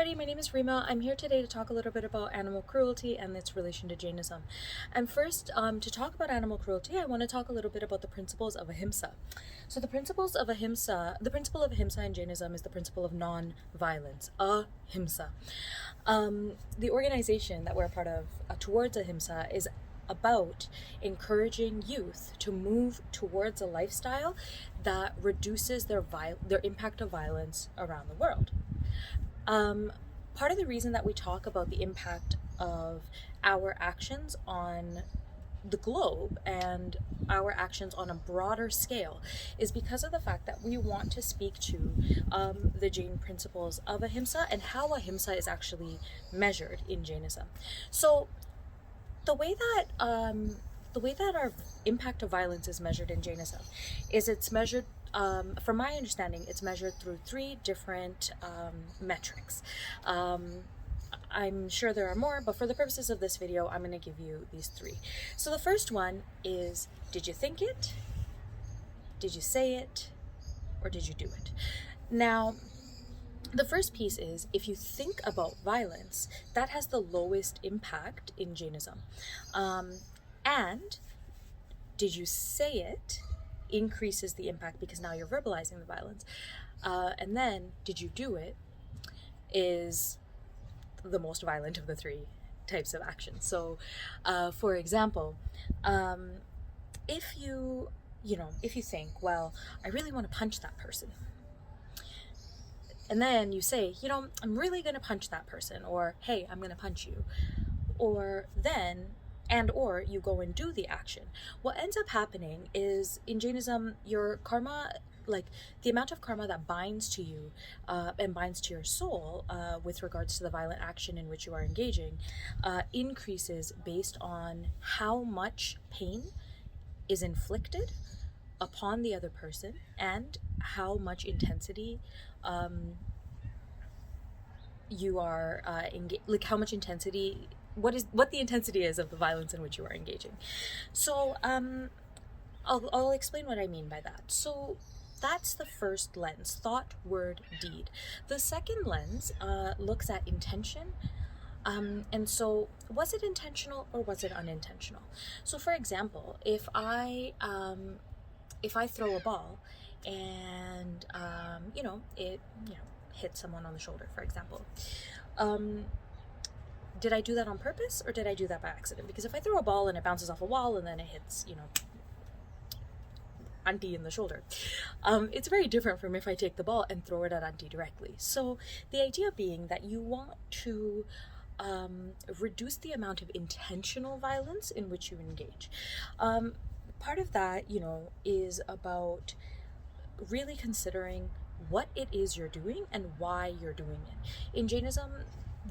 everybody, my name is Reema. I'm here today to talk a little bit about animal cruelty and its relation to Jainism. And first, to talk about animal cruelty, I want to talk a little bit about the principles of Ahimsa. So the principle of Ahimsa in Jainism is the principle of non-violence, Ahimsa. The organization that we're a part of towards Ahimsa is about encouraging youth to move towards a lifestyle that reduces their impact of violence around the world. Part of the reason that we talk about the impact of our actions on the globe and our actions on a broader scale is because of the fact that we want to speak to the Jain principles of Ahimsa and how Ahimsa is actually measured in Jainism. So the way that our impact of violence is measured in Jainism is it's measured, from my understanding, it's measured through three different metrics. I'm sure there are more, but for the purposes of this video, I'm going to give you these three. So the first one is, did you think it? Did you say it? Or did you do it? Now, the first piece is, if you think about violence, that has the lowest impact in Jainism. And did you say it increases the impact because now you're verbalizing the violence. And then, did you do it is the most violent of the three types of actions. So, for example, if you think, well, I really want to punch that person, and then you say, I'm really going to punch that person, or, hey, I'm going to punch you, or you go and do the action. What ends up happening is, in Jainism, your karma, like the amount of karma that binds to you and binds to your soul with regards to the violent action in which you are engaging, increases based on how much pain is inflicted upon the other person and how much intensity you are how much intensity, what the intensity is of the violence in which you are engaging. So I'll explain what I mean by that. So that's the first lens: thought, word, deed. The second lens looks at intention. And so, was it intentional or was it unintentional? So, for example, if I throw a ball and it hit someone on the shoulder, for example, did I do that on purpose or did I do that by accident? Because if I throw a ball and it bounces off a wall and then it hits, auntie in the shoulder, it's very different from if I take the ball and throw it at auntie directly. So the idea being that you want to reduce the amount of intentional violence in which you engage. Part of that, is about really considering what it is you're doing and why you're doing it. In Jainism,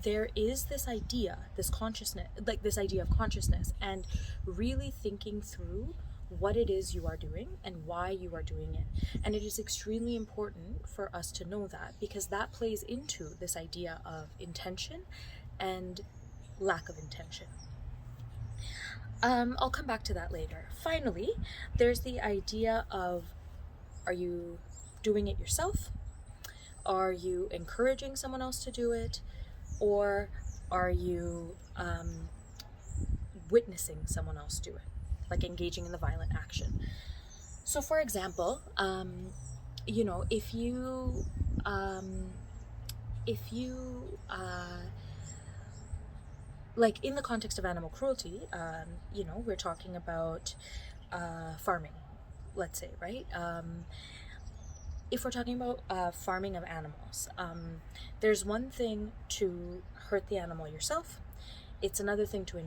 there is this idea of consciousness, and really thinking through what it is you are doing and why you are doing it. And it is extremely important for us to know that, because that plays into this idea of intention and lack of intention. I'll come back to that later. Finally, there's the idea of, are you doing it yourself? Are you encouraging someone else to do it? Or are you witnessing someone else do it, like engaging in the violent action? So, for example, if you like in the context of animal cruelty, we're talking about farming, let's say, right? If we're talking about farming of animals, there's one thing to hurt the animal yourself. It's another thing to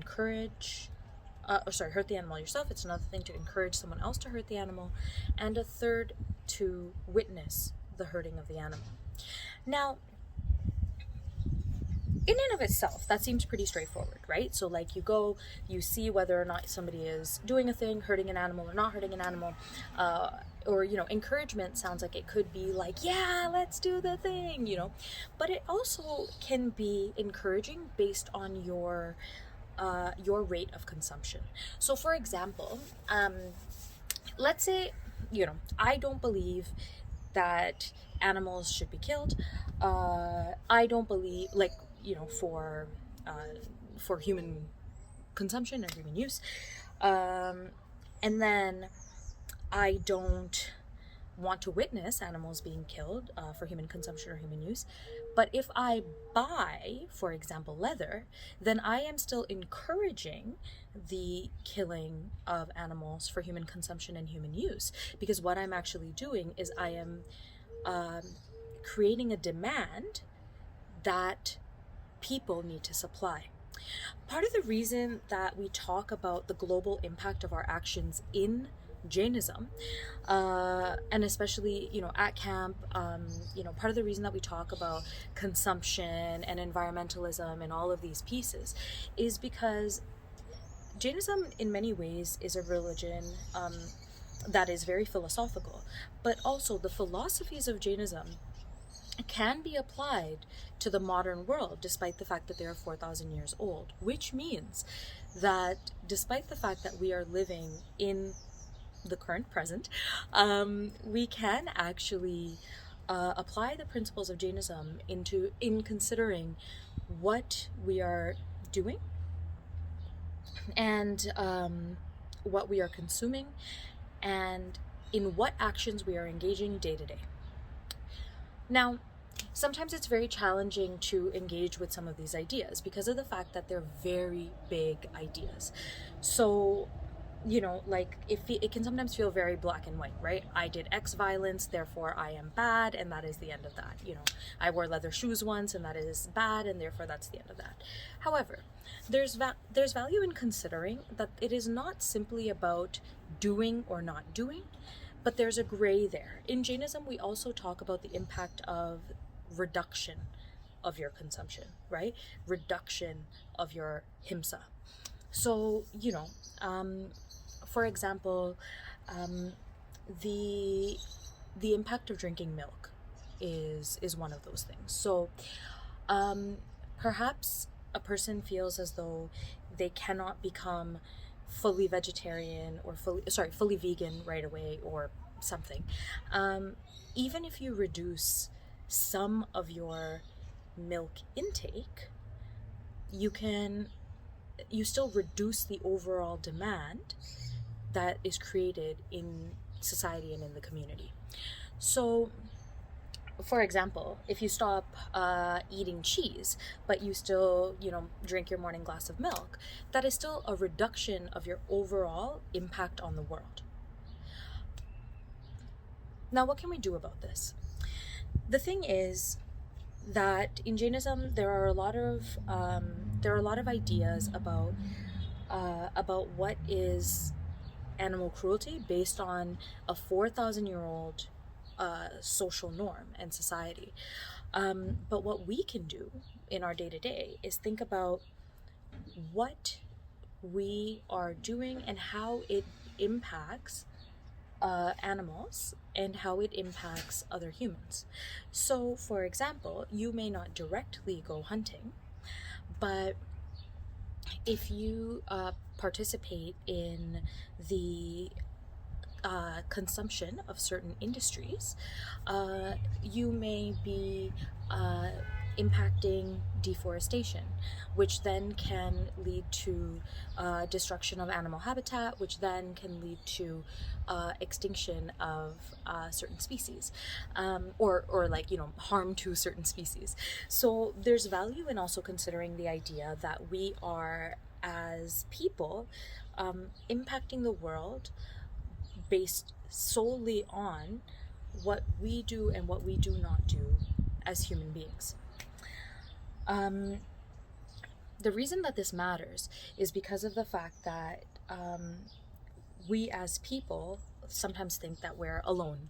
hurt the animal yourself. It's another thing to encourage someone else to hurt the animal. And a third, to witness the hurting of the animal. Now, in and of itself, that seems pretty straightforward, right? So like you see whether or not somebody is doing a thing, hurting an animal or not hurting an animal, or encouragement sounds like it could be like, yeah, let's do the thing, but it also can be encouraging based on your rate of consumption. So for example, let's say, I don't believe that animals should be killed. I don't believe, like, for human consumption or human use. And then I don't want to witness animals being killed for human consumption or human use. But if I buy, for example, leather, then I am still encouraging the killing of animals for human consumption and human use. Because what I'm actually doing is I am creating a demand that people need to supply. Part of the reason that we talk about the global impact of our actions in Jainism, and especially, at camp, part of the reason that we talk about consumption and environmentalism and all of these pieces is because Jainism in many ways is a religion that is very philosophical, but also the philosophies of Jainism can be applied to the modern world despite the fact that they are 4,000 years old, which means that despite the fact that we are living in the current present, we can actually apply the principles of Jainism in considering what we are doing and what we are consuming and in what actions we are engaging day to day. Now, sometimes it's very challenging to engage with some of these ideas because of the fact that they're very big ideas. So, it can sometimes feel very black and white, right? I did X violence, therefore I am bad, and that is the end of that. I wore leather shoes once, and that is bad, and therefore that's the end of that. However, there's value in considering that it is not simply about doing or not doing, but there's a gray there. In Jainism, we also talk about the impact of reduction of your consumption, right? Reduction of your himsa. So, for example, the impact of drinking milk is one of those things. So, perhaps a person feels as though they cannot become fully vegetarian or fully vegan right away or something. Even if you reduce some of your milk intake, you still reduce the overall demand that is created in society and in the community. So, for example, if you stop eating cheese, but you still, drink your morning glass of milk, that is still a reduction of your overall impact on the world. Now, what can we do about this? The thing is that in Jainism, there are a lot of ideas about what is animal cruelty based on a 4,000-year-old social norm and society. But what we can do in our day-to-day is think about what we are doing and how it impacts animals and how it impacts other humans. So, for example, you may not directly go hunting, but if you participate in the consumption of certain industries, you may be impacting deforestation, which then can lead to destruction of animal habitat, which then can lead to extinction of certain species, or harm to certain species. So there's value in also considering the idea that we are, as people, impacting the world based solely on what we do and what we do not do as human beings. The reason that this matters is because of the fact that we as people sometimes think that we're alone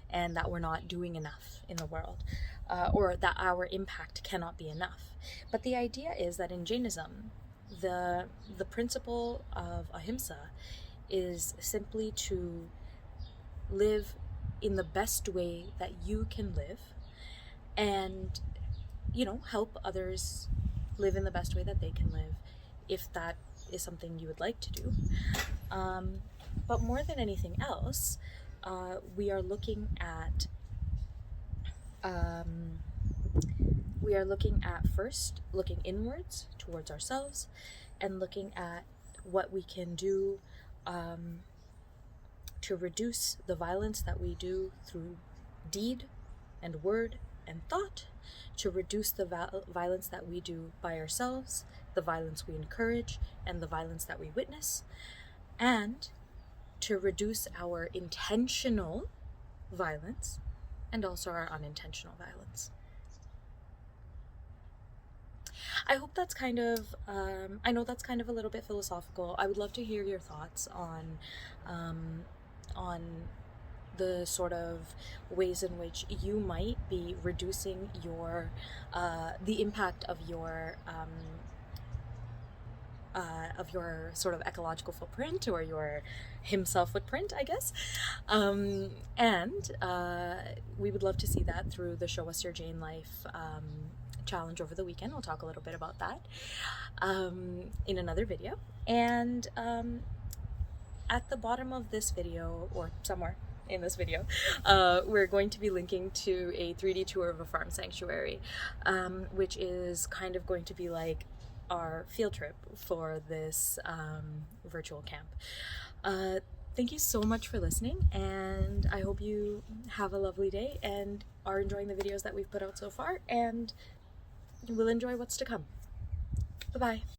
and that we're not doing enough in the world, or that our impact cannot be enough. But the idea is that in Jainism, the principle of Ahimsa is simply to live in the best way that you can live and, help others live in the best way that they can live, if that is something you would like to do. But more than anything else, we are looking at We are looking at looking inwards towards ourselves and looking at what we can do to reduce the violence that we do through deed and word and thought, to reduce the violence that we do by ourselves, the violence we encourage, and the violence that we witness, and to reduce our intentional violence and also our unintentional violence. I hope that's kind of, I know that's kind of a little bit philosophical. I would love to hear your thoughts on the sort of ways in which you might be reducing your, the impact of your sort of ecological footprint, or your Ahimsa footprint, I guess. And we would love to see that through the Show Us Your Jane Life challenge over the weekend. We'll talk a little bit about that in another video. And at the bottom of this video, or somewhere in this video, we're going to be linking to a 3D tour of a farm sanctuary, which is kind of going to be like our field trip for this virtual camp. Thank you so much for listening, and I hope you have a lovely day and are enjoying the videos that we've put out so far, and will enjoy what's to come. Bye-bye.